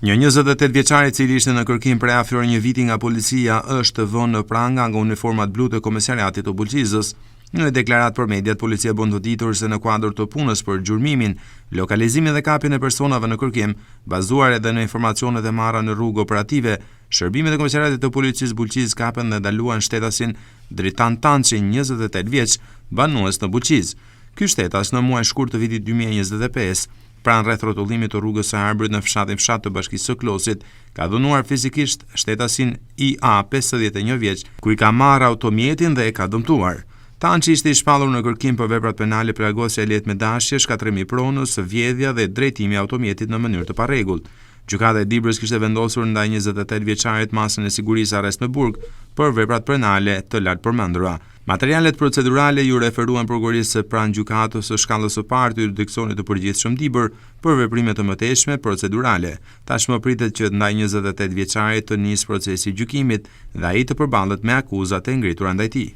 Një 28 vjeçar i cili ishte në kërkim për afër një viti nga policia është vënë në pranga nga uniformat blu të komisariatit të Bulqizës. Në deklaratë për mediat, policia bën të ditur se në kuadër të punës për gjurmimin, lokalizimin dhe kapjen e personave në kërkim, bazuar edhe në informacionet e marra në rrugë operative, shërbimet e komisariatit të policisë Bulqizë kapën dhe ndaluan shtetasin Dritan Tançi, 28 vjeç, banues në Bulqizë. Ky shtetas në muaj shkurt të vitit 2025 pranë rreth rrotullimit të rrugës së Arbërit në fshatin Fshat të Bashkisë së Klosit, ka dhunuar fizikisht shtetasin IA, 51 vjeç, ku i ka marrë automjetin dhe e ka dëmtuar. Tançi ishte i shpallur në kërkim për veprat penale për agosje e lehtë me dashje, shkatrimi i pronës, vjedhja dhe drejtimi i automjetit në mënyrë të parregullt. Gjykata e Dibrës kishte vendosur ndaj 28 vjeçarit masën e sigurisë arrest me burg për veprat penale të lartë përmendura. Materialet procedurale ju referuan prokurorisë pranë gjykatës së shkallës së parë të jurisdiksionit të përgjithshëm Dibër për veprime të mëtejshme procedurale. Tashmë pritet që ndaj 28 vjeçarit të nisë procesi i gjykimit dhe ai të përballet me akuzat e ngritura ndaj tij.